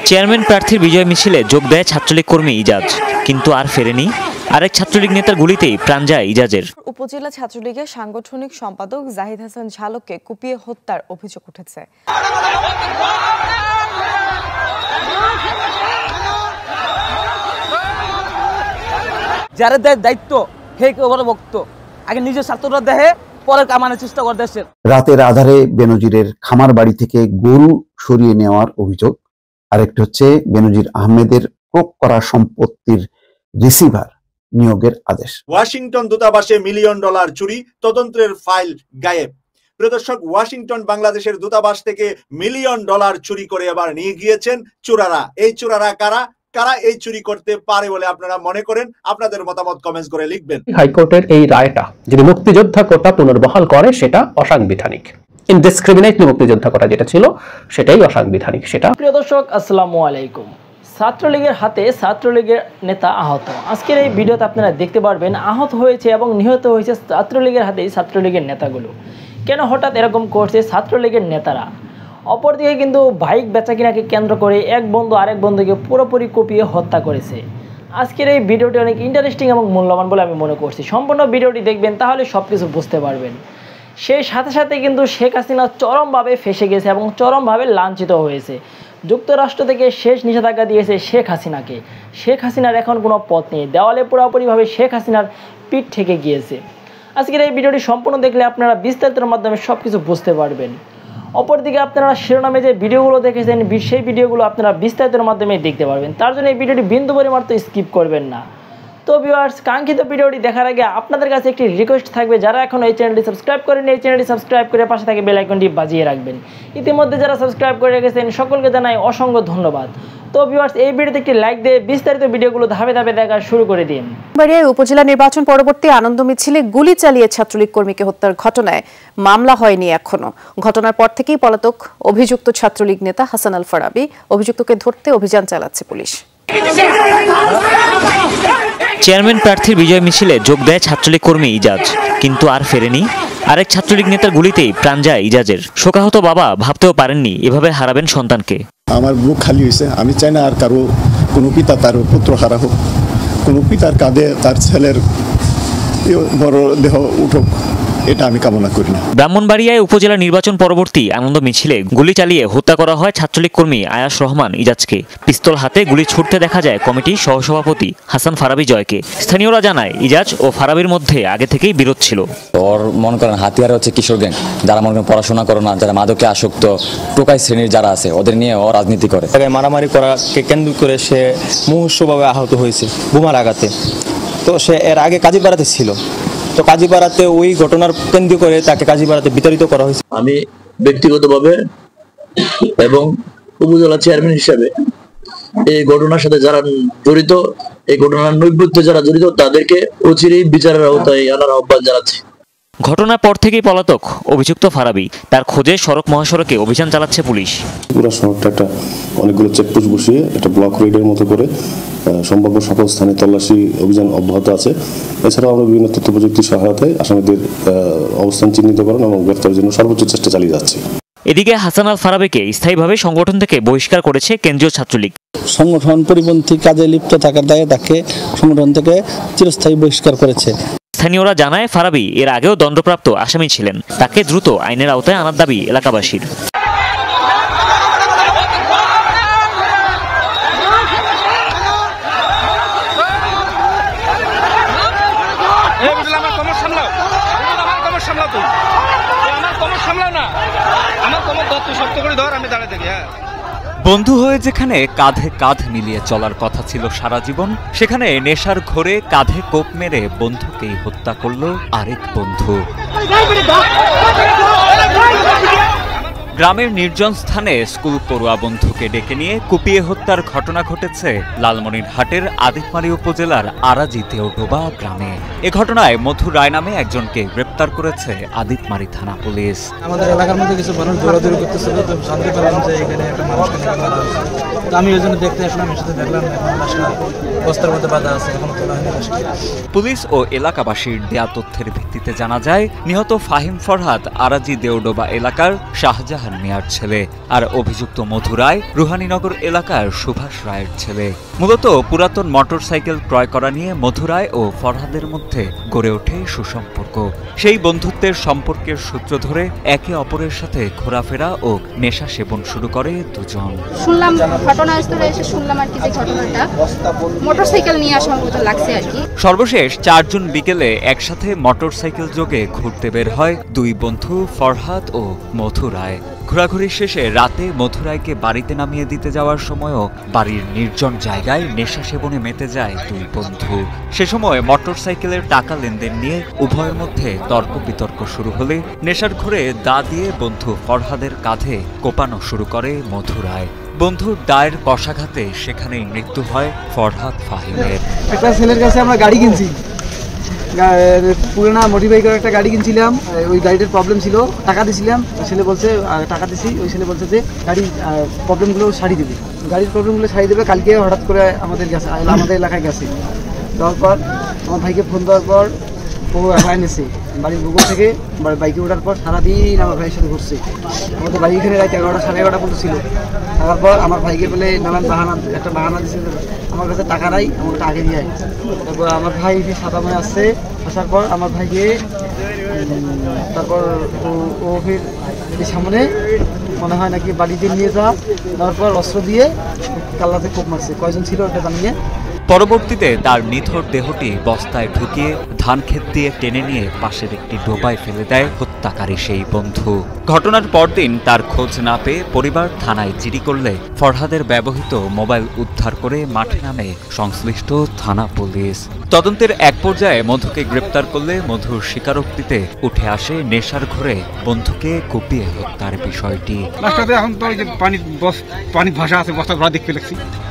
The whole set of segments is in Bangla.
চেয়ারম্যান প্রার্থীর বিজয় মিছিলে যোগ দেয় ছাত্রলীগ কর্মী ইজাজ, কিন্তু আর ফেরেনি। আরেক ছাত্রলীগ নেতার গুলিতেই প্রাণ যায় ইজাজের। উপজেলা ছাত্রলীগের সাংগঠনিক সম্পাদক জাহিদ হাসান ঝালককে কুপিয়ে হত্যার অভিযোগ উঠেছে। যারা দেয় দায়িত্ব হে ভক্ত আগে নিজের ছাত্ররা দেহে পরে কামানোর চেষ্টা করতেছে। রাতের আধারে বেনজিরের খামার বাড়ি থেকে গরু সরিয়ে নেওয়ার অভিযোগ। আরেকটি হচ্ছে বেনজির আহমেদের ক্রোক করা সম্পত্তির রিসিভার নিয়োগের আদেশ। ওয়াশিংটন দূতাবাসে $1 মিলিয়ন চুরি, তদন্তের ফাইল গায়েব। প্রিয় দর্শক, ওয়াশিংটন বাংলাদেশের দূতাবাস থেকে $1 মিলিয়ন চুরি করে এবার নিয়ে গিয়েছেন চোরারা। এই চোরারা কারা কারা এই চুরি করতে পারে বলে আপনারা মনে করেন? আপনাদের মতামত কমেন্টস করে লিখবেন। হাইকোর্টের এই রায়টা যদি মুক্তিযোদ্ধা কোটা পুনর্বহাল করে সেটা অসাংবিধানিক। ইনডিসক্রিমিনেটলি মুক্তিযোদ্ধা কোটা যেটা ছিল সেটাই অসাংবিধানিক। সেটা প্রিয় দর্শক, আসসালামু আলাইকুম। ছাত্রলীগের হাতে ছাত্রলীগের নেতা আহত। আজকের এই ভিডিওতে আপনারা দেখতে পারবেন আহত হয়েছে এবং নিহত হয়েছে ছাত্রলীগের হাতেই ছাত্রলীগের নেতাগুলো। কেন হঠাৎ এরকম করছে ছাত্রলীগের নেতারা? অপরদিকে কিন্তু বাইক বেচাকিনাকে কেন্দ্র করে এক বন্ধু আরেক বন্ধুকে পুরোপুরি কুপিয়ে হত্যা করেছে। আজকের এই ভিডিওটি অনেক ইন্টারেস্টিং এবং মূল্যবান বলে আমি মনে করছি। সম্পূর্ণ ভিডিওটি দেখবেন, তাহলে সব কিছু বুঝতে পারবেন। সেই সাথে সাথে কিন্তু শেখ হাসিনা চরমভাবে ফেঁসে গেছে এবং চরমভাবে লাঞ্ছিত হয়েছে। যুক্তরাষ্ট্র থেকে শেষ নিষেধাজ্ঞা দিয়েছে শেখ হাসিনাকে। শেখ হাসিনার এখন কোনো পথ নেই, দেওয়ালে পুরোপুরিভাবে শেখ হাসিনার পিঠ ঠেকে গিয়েছে। আজকের এই ভিডিওটি সম্পূর্ণ দেখলে আপনারা বিস্তারিতের মাধ্যমে সব কিছু বুঝতে পারবেন। অপরদিকে আপনারা শিরোনামে যে ভিডিওগুলো দেখেছেন সেই ভিডিওগুলো আপনারা বিস্তারিতের মাধ্যমে দেখতে পারবেন। তার জন্য এই ভিডিওটি বিন্দু পরিমাণ তো স্কিপ করবেন না। তো ভিউয়ার্স, কাঙ্ক্ষিত ভিডিওটি দেখার আগে আপনাদের কাছে একটি রিকোয়েস্ট থাকবে, যারা এখন এই চ্যানেলটি সাবস্ক্রাইব করেন এই চ্যানেলটি সাবস্ক্রাইব করে পাশে থাকে বেল আইকনটি বাজিয়ে রাখবেন। ইতিমধ্যে যারা সাবস্ক্রাইব করে রেখেছেন সকলকে জানাই অসংখ্য ধন্যবাদ। তো ভিউয়ার্স, এই ভিডিওতে একটি লাইক দিয়ে বিস্তারিত ভিডিওগুলো ধাপে ধাপে দেখা শুরু করে দিন। বাড়িয়ায় উপজেলা নির্বাচন পরবর্তী আনন্দ মিছিলে গুলি চালিয়ে ছাত্রলীগ কর্মীকে হত্যার ঘটনায় মামলা হয়নি এখনো। ঘটনার পর থেকেই পলাতক অভিযুক্ত ছাত্রলীগ নেতা হাসান আল ফারাবি। অভিযুক্তকে ধরতে অভিযান চালাচ্ছে পুলিশ। চেয়ারম্যান প্রার্থীর বিজয় মিছিলে যোগ দেয় ছাত্রলীগ কর্মী ইজাজ, কিন্তু আর ফেরেনি। আরেক ছাত্রলীগ নেতার গুলিতেই প্রাণ যায় ইজাজের। শোকাহত বাবা ভাবতেও পারেননি এভাবে হারাবেন সন্তানকে। আমার বুক খালি হয়েছে। আমি চাই না আর কারো কোনো পিতা তার পুত্র হারা হোক, কোনো পিতার কাঁধে তার ছেলের বড় দেহ উঠুক, এটা আমি কামনা করি না। ব্রাহ্মণবাড়িয়ায় উপজেলা নির্বাচন পরবর্তী আনন্দ মিছিলে গুলি চালিয়ে হত্যা করা হয় ছাত্রলীগ কর্মী আয়াস রহমান ইজাজকে। পিস্তল হাতে গুলি ছুটতে দেখা যায় কমিটির সহসভাপতি হাসান ফারাবি জয়কে। স্থানীয়রা জানায় ইজাজ ও ফারাবির মধ্যে আগে থেকেই বিরোধ ছিল। ওর মনে করেন হাতিয়ার হচ্ছে কিশোর গ্যাং, যারা মনে করেন পড়াশোনা করে না, যারা মাদকে আসক্ত, টোকাই শ্রেণীর যারা আছে, ওদের নিয়ে ও রাজনীতি করে। মারামারি করাকে কেন্দ্র করে সে মুমূর্ষুভাবে আহত হয়েছে বোমার আঘাতে। তো সে এর আগে কাজীপাড়াতে ছিল, তো কাজীপাড়াতে ওই ঘটনার কেন্দ্র করে তাকে কাজীপাড়াতে বিতাড়িত করা হয়েছে। আমি ব্যক্তিগতভাবে এবং উপজেলা চেয়ারম্যান হিসাবে এই ঘটনার সাথে যারা জড়িত, এই ঘটনার নৈপথ্যে যারা জড়িত, তাদেরকে অচিরেই বিচারের আওতায় আনার আহ্বান জানাচ্ছি। ঘটনার পর থেকেই পলাতক অভিযুক্ত ফারাবি। তার খোঁজে সড়ক মহাসড়কে অভিযান চালাচ্ছে পুলিশ। পুরো শহরটা একটা অনেকগুলো চেকপোস্ট বসিয়ে একটা ব্লক রেডের মতো করে সম্ভাব্য সকল স্থানে তল্লাশি অভিযান অব্যাহত আছে। এছাড়াও আমরা বিভিন্ন তথ্য প্রযুক্তির সহায়তায় আসামিদের অবস্থান চিহ্নিতকরণ এবং গ্রেফতারের জন্য সর্বোচ্চ চেষ্টা চালিয়ে যাচ্ছি। এদিকে হাসান আল ফারাবিকে স্থায়ীভাবে সংগঠন থেকে বহিষ্কার করেছে কেন্দ্রীয় ছাত্রলীগ। সংগঠন পরিপন্থী কাজে লিপ্ত থাকার দায়ে তাকে সংগঠন থেকে চিরস্থায়ী বহিষ্কার করেছে। স্থানীয়রা জানায় ফারাবি এর আগেও দণ্ডপ্রাপ্ত আসামি ছিলেন। তাকে দ্রুত আইনের আওতায় আনার দাবি এলাকাবাসীর। বন্ধু হয়ে যেখানে কাঁধে কাঁধ মিলিয়ে চলার কথা ছিল সারা জীবন, সেখানে নেশার ঘোরে কাঁধে কোপ মেরে বন্ধুকেই হত্যা করল আরেক বন্ধু। গ্রামের নির্জন স্থানে স্কুল পড়ুয়া বন্ধুকে ডেকে নিয়ে কুপিয়ে হত্যার ঘটনা ঘটেছে লালমনিরহাটের আদিতমারি উপজেলার আরাজি দেওডোবা গ্রামে। এ ঘটনায় মধু রায় নামে একজনকে গ্রেপ্তার করেছে আদিতমারি থানা পুলিশ। আমাদের এলাকার মধ্যে কিছু মানুষ দৌড়াদৌড়ি করতেছিল, তো জানতে পারলাম যে এখানে একটা মানুষকে মারা হয়েছে। তো আমি ওই জন্য দেখতে আসলাম, এর সাথে দেখলাম এখন লাশটা বস্তার মধ্যে বাঁধা আছে, এখনো তোলা হয়নি লাশটা। পুলিশ ও এলাকাবাসীর দেয়া তথ্যের ভিত্তিতে জানা যায় নিহত ফাহিম ফরহাদ আরাজি দেওডোবা এলাকার শাহজাহান রায়হান মিয়ার ছেলে, আর অভিযুক্ত মধু রায় রুহানীনগর এলাকার সুভাষ রায়ের ছেলে। মূলত পুরাতন মোটরসাইকেল ক্রয় করা নিয়ে মধু রায় ও ফরহাদের মধ্যে গড়ে ওঠে সুসম্পর্ক। সেই বন্ধুত্বের সম্পর্কের সূত্র ধরে একে অপরের সাথে ঘোরাফেরা ও নেশা সেবন শুরু করে দুজন। শুনলাম ঘটনাস্থলে এসে শুনলাম আর কি যে ঘটনাটা মোটরসাইকেল নিয়ে আসা মতো লাগছে আর কি। সর্বশেষ 4 জুন বিকেলে একসাথে মোটরসাইকেল যোগে ঘুরতে বের হয় দুই বন্ধু ফরহাদ ও মধু রায়। ঘোরাঘুরি শেষে রাতে মধু রায়কে বাড়িতে নামিয়ে দিতে যাওয়ার সময়ও বাড়ির নির্জন জায়গায় নেশা সেবনে মেতে যায় দুই বন্ধু। সে সময় মোটরসাইকেলের টাকা লেনদেন নিয়ে উভয়ের মধ্যে তর্ক বিতর্ক শুরু হলে নেশার ঘোরে দা দিয়ে বন্ধু ফরহাদের কাঁধে কোপানো শুরু করে মধু রায়। বন্ধুর দায়ের কষাঘাতে সেখানেই মৃত্যু হয় ফরহাদ ফাহিমের। একটা ছেলের কাছে আমরা গাড়ি কিনছি, পুরোনো মডিফাই করে একটা গাড়ি কিনছিলাম। ওই গাড়িটার প্রবলেম ছিল, টাকা দিয়েছিলাম। ওই ছেলে বলছে টাকা দিছি, ওই ছেলে বলছে যে গাড়ির প্রবলেমগুলো সারিয়ে দেবে, গাড়ির প্রবলেমগুলো সারিয়ে দেবে। কালকে হঠাৎ করে আমাদের এলাকায় গেছে। তারপর আমার ভাইকে ফোন দেওয়ার পর ও একা এনেছে বাড়ির বুকো থেকে। বাইকে ওঠার পর সারাদিন আমার ভাইয়ের সাথে ঘুরছে। আমাদের বাড়ি এখানে রাত 11টা সাড়ে 11টা পর্যন্ত ছিল। তারপর আমার ভাইকে বলে নানান একটা বাহানা দিচ্ছে, আমার কাছে টাকা নাই, আমাকে আগে দিয়ে। তারপর আমার ভাই সাদামে আসছে, আসার পর আমার ভাইকে তারপর ও ফির সামনে মনে হয় নাকি বাড়িতে নিয়ে যাওয়া, তারপর অস্ত্র দিয়ে কাল্লাতে কোপ মারছে। কয়জন ছিল ওটা জানিয়ে। পরবর্তীতে তার নিথর দেহটি বস্তায় ঢুকিয়ে ধান ক্ষেত দিয়ে টেনে নিয়ে পাশের একটি ডোবায় ফেলে দেয় হত্যাকারী সেই বন্ধু। ঘটনার পরদিন তার খোঁজ না পেয়ে পরিবার থানায় জিডি করলে ফরহাদের ব্যবহৃত মোবাইল উদ্ধার করে মাঠে নামে সংশ্লিষ্ট থানা পুলিশ। তদন্তের এক পর্যায়ে মধুকে গ্রেপ্তার করলে মধুর স্বীকারোক্তিতে উঠে আসে নেশার ঘোরে বন্ধুকে কুপিয়ে হত্যার বিষয়টি।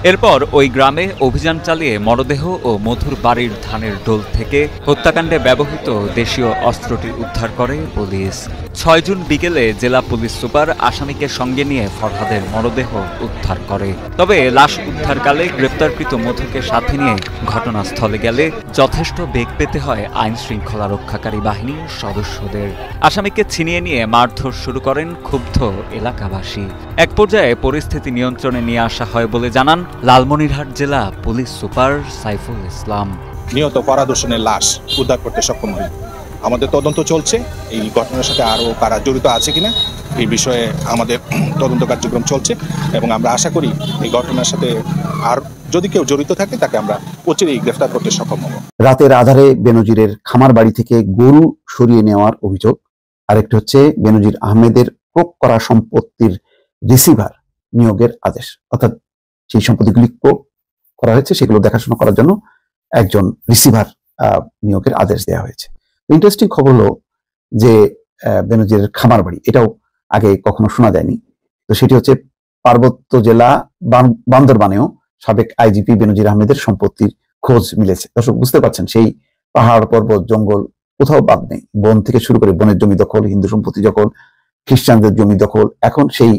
এরপর ওই গ্রামে অভিযান চালিয়ে মরদেহ ও মধুর বাড়ির ধানের ডোল থেকে হত্যাকাণ্ডে ব্যবহৃত দেশীয় অস্ত্রটি উদ্ধার করে পুলিশ। 6 জুন বিকেলে জেলা পুলিশ সুপার আসামিকে সঙ্গে নিয়ে ফরহাদের মরদেহ উদ্ধার করে। তবে লাশ উদ্ধারকালে গ্রেপ্তারকৃত মধুকে সাথে নিয়ে ঘটনাস্থলে গেলে যথেষ্ট বেগ পেতে হয় আইন শৃঙ্খলা রক্ষাকারী বাহিনীর সদস্যদের। আসামিকে ছিনিয়ে নিয়ে মারধর শুরু করেন ক্ষুব্ধ এলাকাবাসী। এক পর্যায়ে পরিস্থিতি নিয়ন্ত্রণে নিয়ে আসা হয় বলে জানান লালমনিরহাট জেলা পুলিশ সুপার সাইফুল ইসলাম। নিহত ফরহাদ হোসেনের লাশ উদ্ধার করতে সক্ষম হই। আমাদের তদন্ত চলছে, এই ঘটনার সাথে আরও কারা জড়িত আছে কিনা এই বিষয়ে আমাদের তদন্ত কার্যক্রম চলছে এবং আমরা আশা করি এই ঘটনার সাথে আর যদি কেউ জড়িত থাকে তাকে আমরা অচিরেই গ্রেফতার করতে সক্ষম হব। রাতের আধারে বেনজিরের খামার বাড়ি থেকে গরু সরিয়ে নেওয়ার অভিযোগ, আরেকটি হচ্ছে বেনজির আহমেদের ক্রোক করা সম্পত্তির রিসিভার নিয়োগের আদেশ, অর্থাৎ সেই সম্পত্তিগুলি ক্রোক করা হয়েছে সেগুলো দেখাশোনা করার জন্য একজন রিসিভার নিয়োগের আদেশ দেওয়া হয়েছে। ইন্টারেস্টিং খবর হলো যে বেনজিরের খামার বাড়ি, এটাও আগে কখনো শোনা যায়নি। তো সেটি হচ্ছে পার্বত্য জেলা বান্দরবানেও সাবেক আইজিপি বেনজির আহমেদের সম্পত্তির খোঁজ মিলেছে। দর্শক বুঝতে পারছেন, সেই পাহাড় পর্বত জঙ্গল কোথাও বাদ নেই। বন থেকে শুরু করে বনের জমি দখল, হিন্দু সম্পত্তি দখল, খ্রিস্টানদের জমি দখল, এখন সেই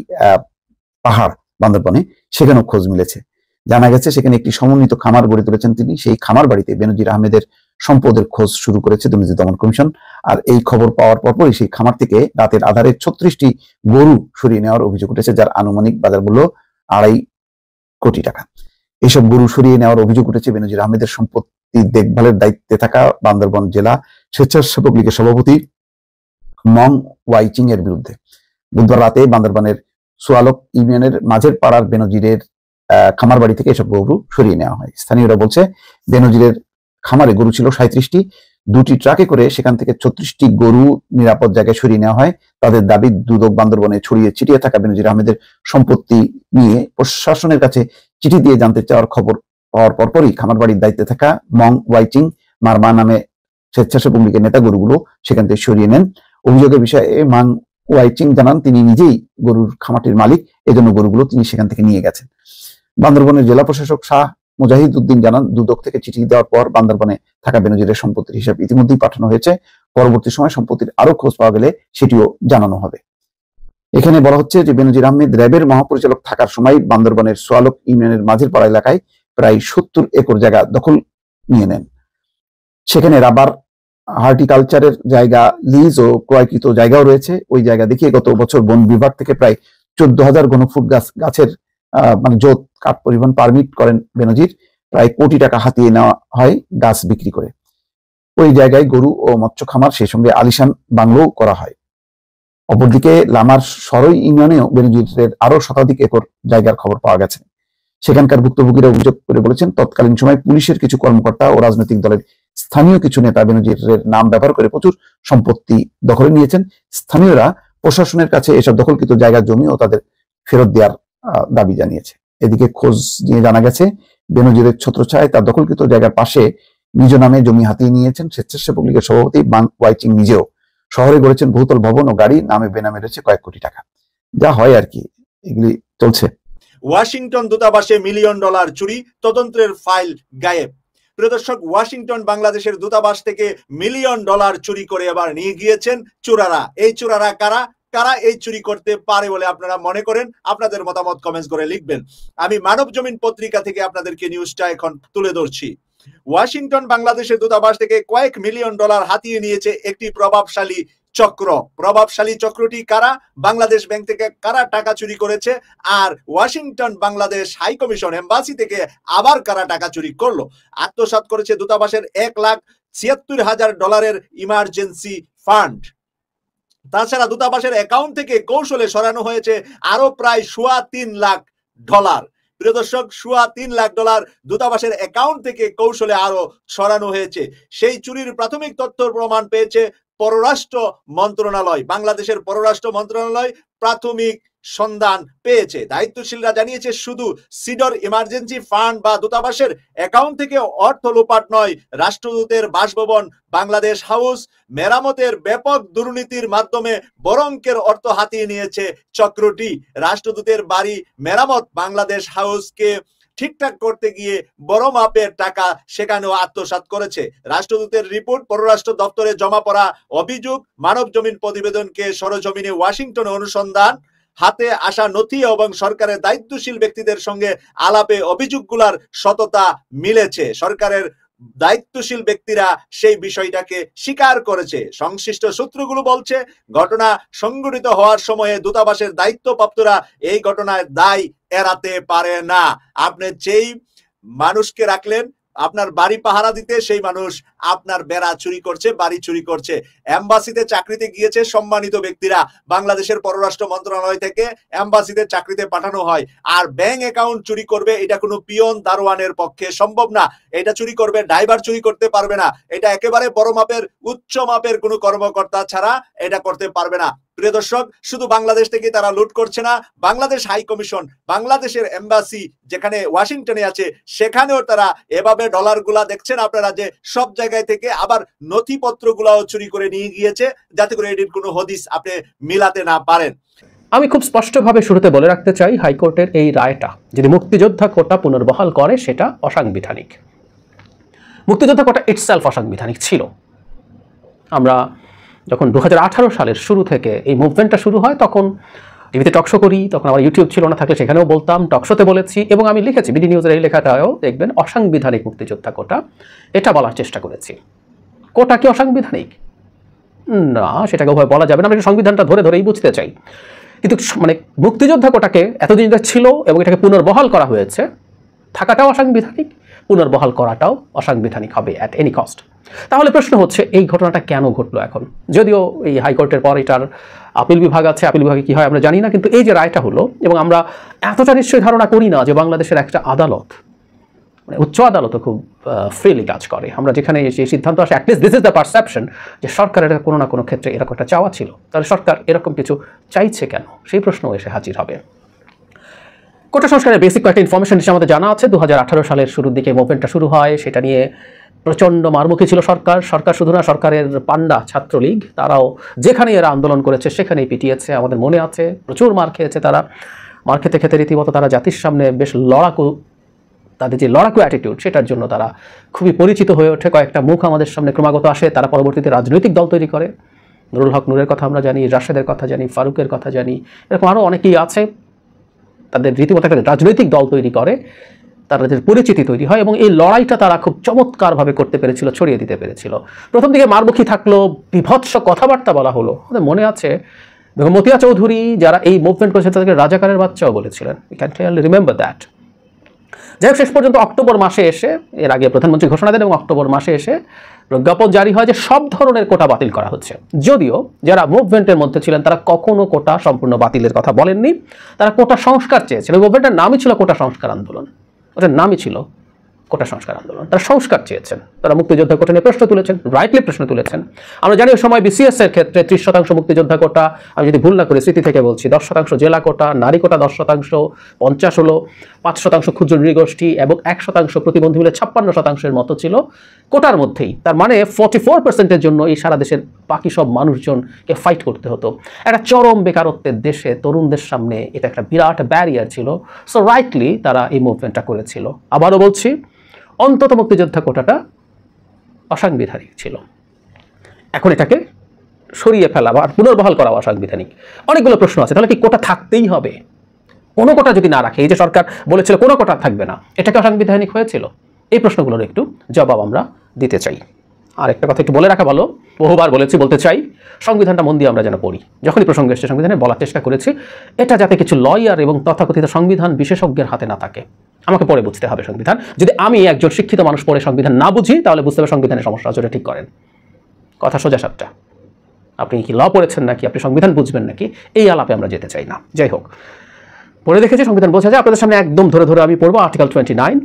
পাহাড় বান্দরবানে সেখানেও খোঁজ মিলেছে। জানা গেছে সেখানে একটি সমন্বিত খামার গড়ে তুলেছেন তিনি। সেই খামার বাড়িতে বেনজির আহমেদের সম্পদের খোঁজ শুরু করেছে দুর্নীতি দমন কমিশন। আর এই খবর পাওয়ার পরপরই সেই খামার থেকে রাতের আধারে 36টি গরু সরিয়ে নেওয়ার অভিযোগ উঠেছে, যার আনুমানিক বাজার মূল্য 2.5 কোটি টাকা। এসব গরু সরিয়ে নেওয়ার অভিযোগ উঠেছে বেনজির আহমেদের সম্পত্তি দেখভালের দায়িত্বে থাকা বান্দরবান জেলা স্বেচ্ছাসেবক লীগের সভাপতি মং ওয়াইচিং এর বিরুদ্ধে। বুধবার রাতে বান্দরবানের সোয়ালক ইউনিয়নের মাঝের পাড়ার বেনজিরের খামার বাড়ি থেকে এসব গরু সরিয়ে নেওয়া হয়। স্থানীয়রা বলছে বেনজিরের খামারে গরু ছিল 37টি, 2টি ট্রাকে করে সেখান থেকে 36টি গরু নিরাপদ জায়গায় সরিয়ে নেওয়া হয়। তাদের দাবি দুদক বান্দরবনে ছড়িয়ে ছিটিয়ে থাকা বেনজির আহমেদের সম্পত্তি নিয়ে প্রশাসনের কাছে চিঠি দিয়ে জানতে চাওয়ার খবর পাওয়ার পরপরই খামার বাড়ির দায়িত্বে থাকা মং ওয়াইচিং মারমা নামে স্বেচ্ছাসেবক লীগের নেতা গরুগুলো সেখান থেকে সরিয়ে নেন। অভিযোগের বিষয়ে মং ওয়াইচিং জানান তিনি নিজেই গরুর খামারটির মালিক, এজন্য গরুগুলো তিনি সেখান থেকে নিয়ে গেছেন। বান্দরবানের জেলা প্রশাসক শাহ মুজাহিদ উদ্দিন জানান দুদক থেকে চিঠি দেওয়ার পর বান্দরবানে থাকা বেনজিরের সম্পত্তির হিসাব ইতিমধ্যেই পাঠানো হয়েছে। পরবর্তী সময় সম্পত্তির আরো খোঁজ পাওয়া গেলে সেটিও জানানো হবে। এখানে বলা হচ্ছে যে বেনজির আহমেদ র্যাবের মহাপরিচালক থাকার সময় বান্দরবানের সোয়ালক ইউনিয়নের মাঝের পাড়া এলাকায় প্রায় 70 একর জায়গা দখল নিয়ে নেন। সেখানে রাবার হর্টিকালচারের জায়গা লিজ ও ক্রয়কৃত জায়গাও রয়েছে। ওই জায়গা দেখিয়ে গত বছর বন বিভাগ থেকে প্রায় 14,000 ঘনফুট গাছের মানে জোত কাঠ পরিবহন পারমিট করেন বেনজির। প্রায় কোটি টাকা হাতিয়ে নেওয়া হয় গাছ বিক্রি করে। ওই জায়গায় গরু ও মৎস্য খামার, সেই সঙ্গে আলিশান বাংলোও করা হয়। অপরদিকে লামার সরই ইউনিয়নেও বেনজিরের আরো শতাধিক একর জায়গার খবর পাওয়া গেছে। সেখানকার ভুক্তভোগীরা অভিযোগ করে বলেছেন, তৎকালীন সময় পুলিশের কিছু কর্মকর্তা ও রাজনৈতিক দলের স্থানীয় কিছু নেতা বেনজিরের নাম ব্যবহার করে প্রচুর সম্পত্তি দখলে নিয়েছেন। স্থানীয়রা প্রশাসনের কাছে এসব দখলকৃত জায়গার জমি ও তাদের ফেরত দেওয়ার দাবি জানিয়েছে। এদিকে খোঁজ নিয়ে জানা গেছে, বেনজিরের ছত্রছায়ায় তার দখলকৃত জায়গার পাশে নিজ নামে জমি হাতিয়ে নিয়েছেন স্বেচ্ছাসেবক লীগের সভাপতি বাং ওয়াইচিং নিজেও। শহরে গড়েছেন বহুতল ভবন ও গাড়ি, নামে বেনামে রয়েছে কয়েক কোটি টাকা। যা হয় আর কি, এগুলি চলছে। ওয়াশিংটন দূতাবাসে মিলিয়ন ডলার চুরি, তদন্তের ফাইল গায়েব। প্রিয় দর্শক, ওয়াশিংটন বাংলাদেশের দূতাবাস থেকে মিলিয়ন ডলার চুরি করে এবার নিয়ে গিয়েছেন চোরারা। এই চোরারা কারা? কারা এই চুরি করতে পারে বলে আপনারা মনে করেন? আপনাদের মতামত কমেন্টস করে লিখবেন। আমি মানব জমিন পত্রিকা থেকে আপনাদেরকে নিউজটা এখন তুলে ধরছি। ওয়াশিংটন বাংলাদেশের দূতাবাস থেকে কয়েক মিলিয়ন ডলার হাতিয়ে নিয়েছে একটি প্রভাবশালী চক্র। প্রভাবশালী চক্রটি কারা? বাংলাদেশ ব্যাংক থেকে কারা টাকা চুরি করেছে, আর Washington Bangladesh high commission embassy থেকে আবার কারা টাকা চুরি করলো? আত্মসাৎ করেছে দূতাবাসের $1,76,000 ইমার্জেন্সি ফান্ড। তাছাড়া দূতাবাসের অ্যাকাউন্ট থেকে কৌশলে সরানো হয়েছে আরো প্রায় $3.25 লাখ। প্রিয় দর্শক, $3.25 লাখ দূতাবাসের অ্যাকাউন্ট থেকে কৌশলে আরো সরানো হয়েছে। সেই চুরির প্রাথমিক তথ্য প্রমাণ পেয়েছে পররাষ্ট্র মন্ত্রণালয়। বাংলাদেশের পররাষ্ট্র মন্ত্রণালয় প্রাথমিক সন্ধান পেয়েছে। দায়িত্বশীলরা জানিয়েছে, শুধু সিডর ইমার্জেন্সি ফান্ড বা দূতাবাসের অ্যাকাউন্ট থেকে অর্থ লোপাট নয়, রাষ্ট্রদূতের বাসভবন, বাংলাদেশ হাউস মেরামতের ব্যাপক দুর্নীতির মাধ্যমে বড় অঙ্কের অর্থ হাতিয়ে নিয়েছে চক্রটি। রাষ্ট্রদূতের বাড়ি মেরামত, বাংলাদেশ হাউসকে ঠিকঠাক করতে গিয়ে বড় মাপের টাকা সেখানেও আত্মসাৎ করেছে। রাষ্ট্রদূতের রিপোর্ট, পররাষ্ট্র দপ্তরে জমা পড়া অভিযোগ, মানব জমিন প্রতিবেদনকে সরজমিনে ওয়াশিংটনে অনুসন্ধান, হাতে আসা নথি এবং সরকারের দায়িত্বশীল ব্যক্তিদের সঙ্গে আলাপে অভিযোগগুলোর সততা মিলেছে। সরকারের দায়িত্বশীল ব্যক্তিরা সেই বিষয়টাকে স্বীকার করেছে। সংশ্লিষ্ট সূত্রগুলো বলছে, ঘটনা সংঘটিত হওয়ার সময়ে দূতাবাসের দায়িত্বপ্রাপ্তরা এই ঘটনায় দায় এড়াতে পারে না। আপনি যেই মানুষকে রাখলেন আপনার বাড়ি পাহারা দিতে, সেই মানুষ আপনার বেড়া চুরি করছে, বাড়ি চুরি করছে। এম্বাসিতে চাকরিতে গিয়েছে সম্মানিত ব্যক্তিরা, বাংলাদেশের পররাষ্ট্র মন্ত্রণালয় থেকে এম্বাসিতে চাকরিতে পাঠানো হয়। আর ব্যাংক অ্যাকাউন্ট চুরি করবে, এটা কোনো পিয়ন দারোয়ানের পক্ষে সম্ভব না। এটা চুরি করবে, ড্রাইভার চুরি করতে পারবে না। এটা একেবারে বড় মাপের, উচ্চ মাপের কোনো কর্মকর্তা ছাড়া এটা করতে পারবে না। প্রিয় দর্শক, শুধু বাংলাদেশ থেকে তারা লুট করছে না, বাংলাদেশ হাই কমিশন, বাংলাদেশের এম্বাসি যেখানে ওয়াশিংটনে আছে, সেখানেও তারা এভাবে ডলারগুলা দেখছেন আপনারা, যে সব জায়গায় থেকে আবার নথিপত্রগুলাও চুরি করে নিয়ে গিয়েছে, যাতে করে এটির কোনো হদিস আপনি মিলাতে না পারেন। আমি খুব স্পষ্টভাবে শুরুতে বলে রাখতে চাই, হাইকোর্টের এই রায়টা যদি মুক্তিযোদ্ধা কোটা পুনর্বহাল করে সেটা অসাংবিধানিক। মুক্তিযোদ্ধা কোটা ইটসেলফ অসাংবিধানিক ছিল। আমরা যখন 2018 সালের শুরু থেকে এই মুভমেন্টটা শুরু হয়, তখন টিভিতে টকশো করি, তখন আমার ইউটিউব ছিল না, থাকলে সেখানেও বলতাম, টকশোতে বলেছি এবং আমি লিখেছি, বিডি নিউজের এই লেখাটাও দেখবেন, অসাংবিধানিক মুক্তিযোদ্ধা কোটা, এটা বলার চেষ্টা করেছি। কোটা কি অসাংবিধানিক? না, সেটাকে ওভাবে বলা যাবে না। আমরা সংবিধানটা ধরে ধরেই বুঝতে চাই, কিন্তু মানে মুক্তিযোদ্ধা কোটাকে এতদিন ধরে ছিল এবং এটাকে পুনর্বহাল করা হয়েছে, থাকাটাও অসাংবিধানিক, পুনর্বহাল করাটাও অসাংবিধানিক হবে অ্যাট এনি কস্ট। তাহলে প্রশ্ন হচ্ছে, এই ঘটনাটা কেন ঘটলো এখন? যদিও এই হাইকোর্টের পর এটার আপিল বিভাগ আছে, আপিল বিভাগে কি হয় আমরা জানি না, কিন্তু এই যে রায়টা হলো, এবং আমরা এতটা নিশ্চয়ই ধারণা করি না যে বাংলাদেশের একটা আদালত, মানে উচ্চ আদালতও খুব ফ্রিলি কাজ করে। আমরা যেখানে এই সিদ্ধান্ত আসে, at least this is the perception যে সরকারের কোনো না কোনো ক্ষেত্রে এরকম একটা চাওয়া ছিল। তাহলে সরকার এরকম কিছু চাইছে কেন, সেই প্রশ্নও এসে হাজির হবে। কোটা সংস্কারের বেসিক কয়েকটা ইনফরমেশন হিসেবে আমাদের জানা আছে। 2018 সালের শুরুর দিকে মুভমেন্টটা শুরু হয়, সেটা নিয়ে প্রচণ্ড মারমুখী ছিল সরকার। সরকার শুধু না, সরকারের পান্ডা ছাত্রলীগ, তারাও যেখানে এরা আন্দোলন করেছে সেখানেই পিটিয়েছে। আমাদের মনে আছে প্রচুর মার খেয়েছে তারা। মার খেতে খেতে রীতিমতো তারা জাতির সামনে বেশ লড়াকু, তাদের যে লড়াকু অ্যাটিটিউড, সেটার জন্য তারা খুবই পরিচিত হয়ে ওঠে। কয়েকটা মুখ আমাদের সামনে ক্রমাগত আসে। তারা পরবর্তীতে রাজনৈতিক দল তৈরি করে। নুরুল হক নূরের কথা আমরা জানি, রাশেদের কথা জানি, ফারুকের কথা জানি, এরকম আরও অনেকেই আছে। তাদের রীতিমতো একটা রাজনৈতিক দল তৈরি করে। তাদের পরিচিতি তৈরি হয় এবং এই লড়াইটা তারা খুব চমৎকারভাবে করতে পেরেছিল, ছড়িয়ে দিতে পেরেছিল। প্রথম দিকে মারমুখী থাকলো, বিভৎস কথাবার্তা বলা হলো। আমাদের মনে আছে বেগম মতিয়া চৌধুরী যারা এই মুভমেন্ট করেছে তাদেরকে রাজাকারের বাচ্চাও বলেছিলেন। We can clearly remember that. যাই হোক, শেষ পর্যন্ত অক্টোবর মাসে এসে, এর আগে প্রধানমন্ত্রী ঘোষণা দেন এবং অক্টোবর মাসে এসে প্রজ্ঞাপন জারি হয় যে সব ধরনের কোটা বাতিল করা হচ্ছে। যদিও যারা মুভমেন্টের মধ্যে ছিলেন তারা কখনো কোটা সম্পূর্ণ বাতিলের কথা বলেননি, তারা কোটা সংস্কার চেয়েছিলেন। মুভমেন্টের নামই ছিল কোটা সংস্কার আন্দোলন, ওটার নামই ছিল কোটা সংস্কার আন্দোলন। তারা সংস্কার চেয়েছেন, তারা মুক্তিযোদ্ধা কোটা নিয়ে প্রশ্ন তুলেছেন, রাইটলি প্রশ্ন তুলেছেন। আমরা জানি ওই সময় বিসিএস এর ক্ষেত্রে 30% মুক্তিযোদ্ধা কোটা, আমি যদি ভুল না করি স্মৃতি থেকে বলছি, 10% জেলা কোটা, নারী কোটা 10%, 50 হলো, 5% ক্ষুদ্র নৃগোষ্ঠী এবং 1% প্রতিবন্ধী মিলে 56% মতো ছিল কোটার মধ্যেই। তার মানে 44%-এর জন্য এই সারা দেশের বাকি সব মানুষজনকে ফাইট করতে হতো। একটা চরম বেকারত্বের দেশে তরুণদের সামনে এটা একটা বিরাট ব্যারিয়ার ছিল। সো রাইটলি তারা এই মুভমেন্টটা করেছিল। আবারও বলছি, অন্তত মুক্তিযোদ্ধা কোটাটা অসাংবিধানিক ছিল। এখন এটাকে সরিয়ে ফেলা বা পুনর্বহাল করা অসাংবিধানিক। অনেকগুলো প্রশ্ন আছে, তাহলে কি কোটা থাকতেই হবে? কোনো কোটা যদি না রাখে, এই যে সরকার বলেছিল কোনো কোটা থাকবে না, এটা কি অসাংবিধানিক হয়েছিল? এই প্রশ্নগুলোর একটু জবাব আমরা দিতে চাই। আর একটা কথা একটু বলে রাখা ভালো, বহুবার বলেছি, বলতে চাই, সংবিধানটা মন দিয়ে আমরা যেন পড়ি। যখনই প্রসঙ্গ এসছে সংবিধানে বলার চেষ্টা করেছি, এটা যাতে কিছু লয়ার এবং তথাকথিত সংবিধান বিশেষজ্ঞের হাতে না থাকে। আমাকে পড়ে বুঝতে হবে সংবিধান। যদি আমি একজন শিক্ষিত মানুষ পড়ে সংবিধান না বুঝি, তাহলে বুঝতে হবে সংবিধানের সমস্যা আছে, ঠিক করেন। কথা সোজা সাপটা। আপনি কি ল পড়েছেন নাকি আপনি সংবিধান বুঝবেন নাকি, এই আলাপে আমরা যেতে চাই না। যাই হোক, পড়ে দেখেছি সংবিধান বোঝা যায়। আপনাদের সামনে একদম ধরে ধরে আমি পড়বো আর্টিকেল 29।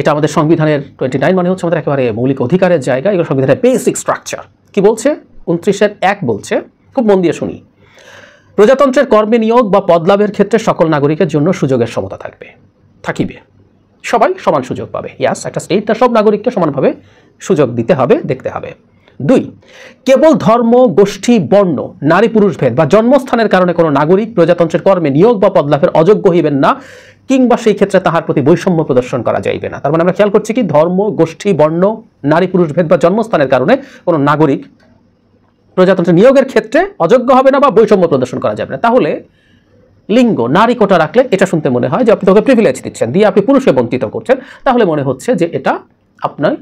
এটা আমাদের সংবিধানের 29 মানে হচ্ছে আমাদের একেবারে মৌলিক অধিকারের জায়গা। এগুলো সংবিধানের বেসিক স্ট্রাকচার। কি বলছে? 29-1 বলছে, খুব মন দিয়ে শুনি। প্রজাতন্ত্রের কর্মে নিয়োগ বা পদলাভের ক্ষেত্রে সকল নাগরিকের জন্য সুযোগের সমতা থাকিবে। সবাই সমান সুযোগ পাবে। ইয়াস, একটা স্টেট তার সব নাগরিককে সমানভাবে সুযোগ দিতে হবে, দেখতে হবে। 2, কেবল ধর্ম, গোষ্ঠী, বর্ণ, নারী পুরুষ ভেদ বা জন্মস্থানের কারণে কোনো নাগরিক প্রজাতন্ত্রের কর্মে নিয়োগ বা পদলাভের অযোগ্য হইবেন না, কিংবা সেই ক্ষেত্রে তাহার প্রতি বৈষম্য প্রদর্শন করা যাইবে না। তার মানে আমরা খেয়াল করছি কি, ধর্ম, গোষ্ঠী, বর্ণ, নারী পুরুষ ভেদ বা জন্মস্থানের কারণে কোনো নাগরিক প্রজাতন্ত্রের নিয়োগের ক্ষেত্রে অযোগ্য হবে না বা বৈষম্য প্রদর্শন করা যাবে না। তাহলে লিঙ্গ, নারী কোটা রাখলে এটা শুনতে মনে হয় যে আপনি তোকে প্রিভিলেজ দিচ্ছেন, দিয়ে আপনি পুরুষকে বঞ্চিত করছেন। তাহলে মনে হচ্ছে যে এটা আপনার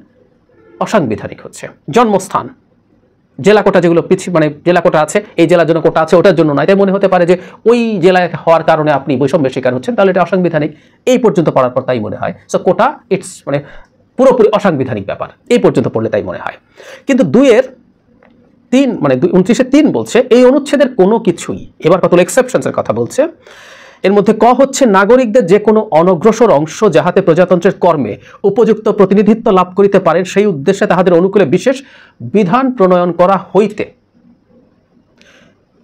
অসাংবিধানিক হচ্ছে। জন্মস্থান, জেলা কোটা যেগুলো মানে জেলা কোটা আছে, এই জেলার জন্য কোটা আছে, ওটার জন্য নয়, তাই মনে হতে পারে যে ওই জেলায় হওয়ার কারণে আপনি বৈষম্যের শিকার হচ্ছেন, তাহলে এটা অসাংবিধানিক। এই পর্যন্ত পড়ার পর তাই মনে হয়। সো কোটা ইটস মানে পুরোপুরি অসাংবিধানিক ব্যাপার, এই পর্যন্ত পড়লে তাই মনে হয়। কিন্তু 2-3 মানে 29-3 বলছে এই অনুচ্ছেদের কোনো কিছুই, এবার কতগুলো এক্সেপশনসের কথা বলছে। এর মধ্যে ক হচ্ছে, নাগরিকদের যে কোনো অনগ্রসর অংশ যাহাতে প্রজাতন্ত্রের কর্মে উপযুক্ত প্রতিনিধিত্ব লাভ করিতে পারেন, সেই উদ্দেশ্যে তাহাদের অনুকূলে বিশেষ বিধান প্রণয়ন করা হইতে।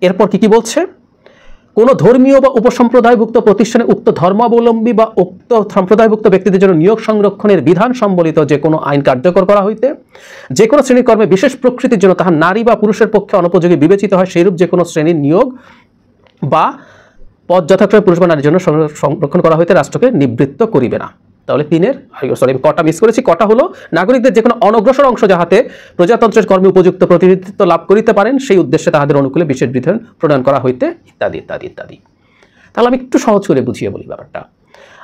এরপর কি বলছে, কোনো ধর্মীয় বা উপসম্প্রদায়ভুক্ত প্রতিষ্ঠানে উক্ত ধর্মাবলম্বী বা উক্ত সম্প্রদায়ভুক্ত ব্যক্তিদের জন্য নিয়োগ সংরক্ষণের বিধান সম্বলিত যে কোনো আইন কার্যকর করা হইতে, যে কোনো শ্রেণীর কর্মে বিশেষ প্রকৃতির জন্য তাহা নারী বা পুরুষের পক্ষে অনুপযোগী বিবেচিত হয়, সেইরূপ যে কোনো শ্রেণীর নিয়োগ বা পদ যথাক্রমে পুরুষ বা নারীর জন্য সংরক্ষণ করা হইতে রাষ্ট্রকে নিবৃত্ত করিবে না। তাহলে 3-এর কটা মিস করেছি। কটা হলো, নাগরিকদের যে কোনো অনগ্রসর অংশ যাহাতে প্রজাতন্ত্রের কর্মে উপযুক্ত প্রতিনিধিত্ব লাভ করিতে পারেন, সেই উদ্দেশ্যে তাহাদের অনুকূলে বিশেষ বিধান প্রণয়ন করা হইতে, ইত্যাদি ইত্যাদি ইত্যাদি। তাহলে আমি একটু সহজ করে বুঝিয়ে বলি ব্যাপারটা।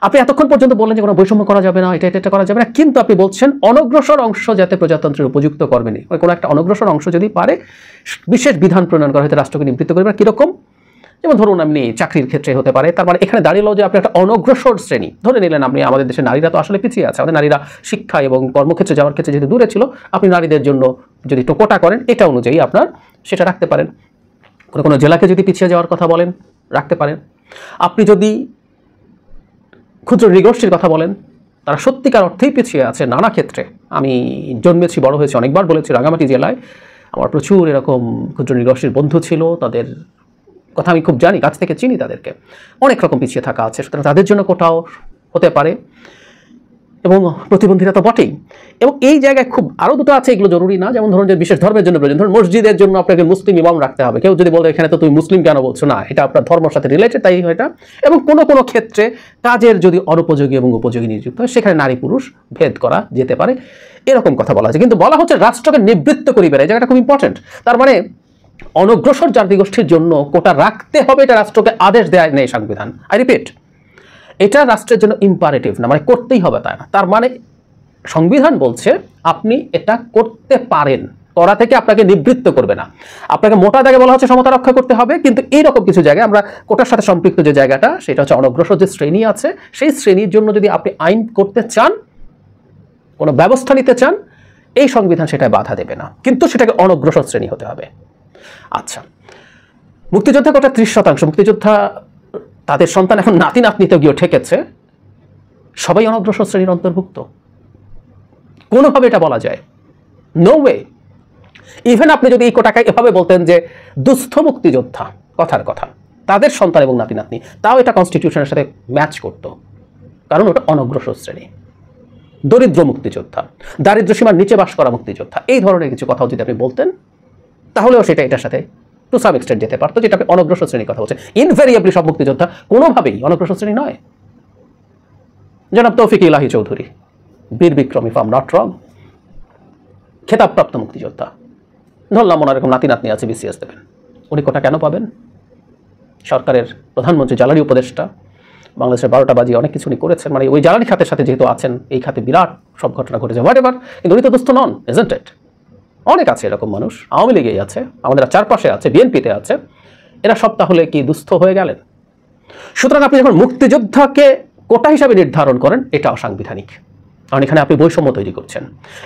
আপনি এতক্ষণ পর্যন্ত বললেন যে কোনো বৈষম্য করা যাবে না, এটা করা যাবে না, কিন্তু আপনি বলছেন অনগ্রসর অংশ যাতে প্রজাতন্ত্রের উপযুক্ত কর্মে নেই, কোনো একটা অনগ্রসর অংশ যদি পারে বিশেষ বিধান প্রণয়ন করা হইতে রাষ্ট্রকে নিবৃত্ত করবে না। কিরকম? যেমন ধরুন আপনি চাকরির ক্ষেত্রে হতে পারে, তার মানে এখানে দাঁড়িয়েও যে আপনি একটা অনগ্রসর শ্রেণী ধরে নিলেন। আপনি, আমাদের দেশের নারীরা তো আসলে পিছিয়ে আছে, আমাদের নারীরা শিক্ষা এবং কর্মক্ষেত্রে যাওয়ার ক্ষেত্রে যেহেতু দূরে ছিল, আপনি নারীদের জন্য যদি কোটা করেন, এটা অনুযায়ী আপনার সেটা রাখতে পারেন। কোনো জেলাকে যদি পিছিয়ে যাওয়ার কথা বলেন, রাখতে পারেন। আপনি যদি ক্ষুদ্র নৃগোষ্ঠীর কথা বলেন, তারা সত্যিকার অর্থেই পিছিয়ে আছে নানা ক্ষেত্রে। আমি জন্মেছি, বড় হয়েছি, অনেকবার বলেছি, রাঙামাটি জেলায় আমার প্রচুর এরকম ক্ষুদ্র নৃগোষ্ঠীর বন্ধু ছিল, তাদের কথা আমি খুব জানি, কাছ থেকে চিনি তাদেরকে, অনেক রকম পিছিয়ে থাকা আছে। সুতরাং তাদের জন্য কোটাও হতে পারে এবং প্রতিবন্ধীরা তো বটেই। এবং এই জায়গায় খুব আরও দুটো আছে, এগুলো জরুরি না, যেমন ধরুন যে বিশেষ ধর্মের জন্য প্রয়োজন। ধরুন মসজিদের জন্য আপনাকে মুসলিম ইমাম রাখতে হবে। কেউ যদি বলে এখানে তো তুমি মুসলিম কেন বলছো, না, এটা আপনার ধর্মের সাথে রিলেটেড, তাই এটা। এবং কোনো কোনো ক্ষেত্রে কাজের যদি অনুপযোগী এবং উপযোগী নিযুক্ত হয়, সেখানে নারী পুরুষ ভেদ করা যেতে পারে, এরকম কথা বলা আছে। কিন্তু বলা হচ্ছে রাষ্ট্রকে নিবৃত্ত করিবে না, এই জায়গাটা খুব ইম্পর্টেন্ট। তার মানে অনগ্রসর জাতিগোষ্ঠীর জন্য কোটা রাখতে হবে, এটা রাষ্ট্রকে আদেশ দেয় নেই সংবিধান। আই রিপিট, এটা রাষ্ট্রের জন্য ইম্পারেটিভ না, মানে করতেই হবে তা না। তার মানে সংবিধান বলছে আপনি এটা করতে পারেন, করা থেকে আপনাকে নিবৃত্ত করবে না। আপনাকে মোটা দাগে বলা হচ্ছে সমতা রক্ষা করতে হবে, কিন্তু এইরকম কিছু জায়গায় আমরা কোটার সাথে সম্পৃক্ত যে জায়গাটা, সেটা হচ্ছে অনগ্রসর যে শ্রেণী আছে, সেই শ্রেণীর জন্য যদি আপনি আইন করতে চান, কোনো ব্যবস্থা নিতে চান, এই সংবিধান সেটায় বাধা দেবে না, কিন্তু সেটাকে অনগ্রসর শ্রেণী হতে হবে। আচ্ছা, মুক্তিযোদ্ধা কোটা 30%, মুক্তিযোদ্ধা তাদের সন্তান এখন নাতি নাতনিতে গিয়ে ঠেকেছে, সবাই অনগ্রসর শ্রেণীর অন্তর্ভুক্ত? কোনোভাবে এটা বলা যায়? No way. ইভেন আপনি যদি এই কোটাকে এভাবে বলতেন যে দুস্থ মুক্তিযোদ্ধা, কথার কথা, তাদের সন্তান এবং নাতি নাতনি, তাও এটা কনস্টিটিউশনের সাথে ম্যাচ করত, কারণ ওটা অনগ্রসর শ্রেণী। দরিদ্র মুক্তিযোদ্ধা, দারিদ্র সীমার নিচে বাস করা মুক্তিযোদ্ধা, এই ধরনের কিছু কথাও যদি আপনি বলতেন, তাহলেও সেটা এটার সাথে টু সাম এক্সটেন্ট যেতে পারতো, যেটা আপনি অনগ্রসর শ্রেণীর কথা বলছেন। ইনভেরিয়েবলি সব মুক্তিযোদ্ধা কোনোভাবেই অনগ্রসর শ্রেণী নয়। জনাব তৌফিক Elahi Chowdhury, Bir Bikram, if I am not wrong, খেতাবপ্রাপ্ত মুক্তিযোদ্ধা, ধরলাম ওনার এরকম নাতি নাতনি আছে, বিসিএস দেবেন, উনি কোটা কেন পাবেন? সরকারের প্রধানমন্ত্রী, জ্বালানি উপদেষ্টা, বাংলাদেশের 12টা বাজি অনেক কিছু উনি করেছেন, মানে ওই জ্বালানি খাতের সাথে যেহেতু আছেন, এই খাতে বিরাট সব ঘটনা ঘটেছে, হোয়াট এভার, কিন্তু উনি তো দুস্থ নন, ইজন্ট ইট? অনেক আছে এরকম মানুষ, আওয়ামী লীগেই আছে, আমাদের চারপাশে আছে, বিএনপিতে আছে, এরা সব তাহলে কি দুস্থ হয়ে গেলেন? সুতরাং আপনি যখন মুক্তিযোদ্ধাকে কোটা হিসাবে নির্ধারণ করেন, এটা অসাংবিধানিক, কারণ এখানে আপনি বৈষম্য তৈরি করছেন।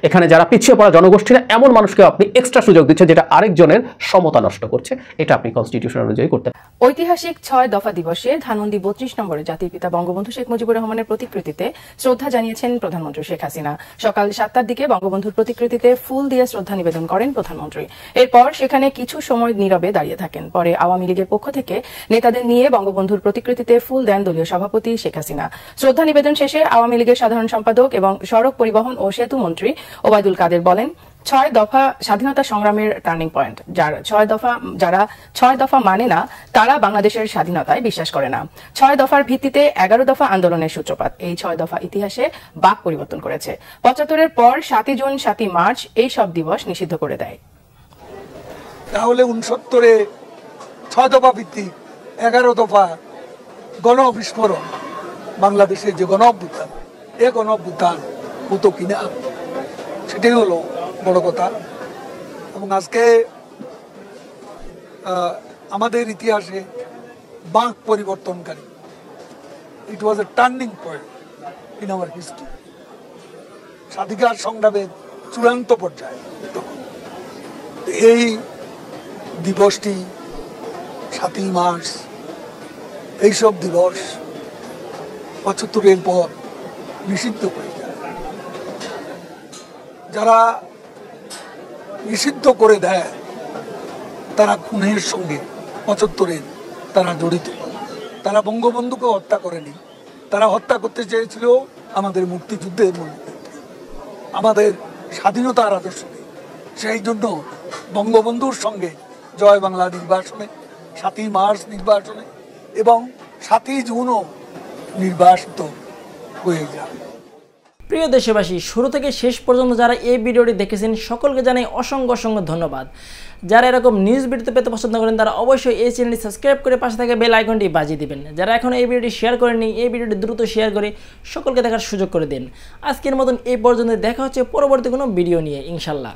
এখানে যারা পিছিয়ে পড়া জনগোষ্ঠীরা, এমন মানুষকে আপনি এক্সট্রা সুযোগ দিচ্ছেন, যেটা আরেকজনের সমতা নষ্ট করছে। এটা আপনি কনস্টিটিউশন অনুযায়ী করতে। ঐতিহাসিক 6 দফা দিবসে ধানমন্ডি 32 নম্বরে জাতির পিতা বঙ্গবন্ধু শেখ মুজিবুর রহমানের প্রতিকৃতিতে শ্রদ্ধা জানিয়েছেন প্রধানমন্ত্রী শেখ হাসিনা। সকাল 7টার দিকে বঙ্গবন্ধুর প্রতিকৃতিতে ফুল দিয়ে শ্রদ্ধা নিবেদন করেন প্রধানমন্ত্রী। এরপর সেখানে কিছু সময় নীরবে দাঁড়িয়ে থাকেন। পরে আওয়ামী লীগের পক্ষ থেকে নেতাদের নিয়ে বঙ্গবন্ধুর প্রতিকৃতিতে ফুল দেন দলীয় সভাপতি শেখ হাসিনা। শ্রদ্ধা নিবেদন শেষে আওয়ামী লীগের সাধারণ সম্পাদক এবং সড়ক পরিবহন ও সেতু মন্ত্রী ওবায়দুল কাদের বলেন, 6 দফা স্বাধীনতা সংগ্রামের টার্নিং পয়েন্ট। যারা 6 দফা মানে না, তারা বাংলাদেশের স্বাধীনতায় বিশ্বাস করে না। 6 দফার ভিত্তিতে 11 দফা আন্দোলনের সূত্রপাত। এই 6 দফা ইতিহাসে বাক পরিবর্তন করেছে। 75-এর পর 7ই জুন 7ই মার্চ এই সব দিবস নিষিদ্ধ করে দেয়। তাহলে 69-এ 6 দফা ভিত্তিক 11 দফা গণ বিস্ফোরণ, বাংলাদেশের যে গণ অভ্যুত্থান, এ গণ অভ্যুত্থান হতো কিনা, সেটাই হলো বড় কথা। এবং আজকে আমাদের ইতিহাসে বাঁক পরিবর্তনকারী, it was a turning point in our history. স্বাধিকার সংগ্রামের চূড়ান্ত পর্যায়ে এই দিবসটি 7ই মার্চ, এইসব দিবস 75-এর পর নিষিদ্ধ করে যায়। যারা নিষিদ্ধ করে দেয় তারা খুনের সঙ্গে 75-এর তারা জড়িত। তারা বঙ্গবন্ধুকে হত্যা করেনি, তারা হত্যা করতে চেয়েছিল আমাদের মুক্তিযুদ্ধের মূলমন্ত্রী, আমাদের স্বাধীনতার আদর্শকে। সেই জন্য বঙ্গবন্ধুর সঙ্গে জয় বাংলা নির্বাসনে, 7ই মার্চ নির্বাসনে এবং 7ই জুনও নির্বাসিত হয়ে যায়। প্রিয় দেশবাসী, শুরু থেকে শেষ পর্যন্ত যারা এই ভিডিওটি দেখেছেন, সকলকে জানাই অসংখ্য অসংখ্য ধন্যবাদ। যারা এরকম নিউজ ভিডিও পেতে পছন্দ করেন, তারা অবশ্যই এই চ্যানেলটি সাবস্ক্রাইব করে পাশে থাকা বেল আইকনটি বাজিয়ে দিবেন। যারা এখন এই ভিডিওটি শেয়ার করেননি, এই ভিডিওটি দ্রুত শেয়ার করে সকলকে দেখার সুযোগ করে দিন। আজকের মতন এই পর্যন্ত, দেখা হচ্ছে পরবর্তী কোনো ভিডিও নিয়ে, ইনশাল্লাহ।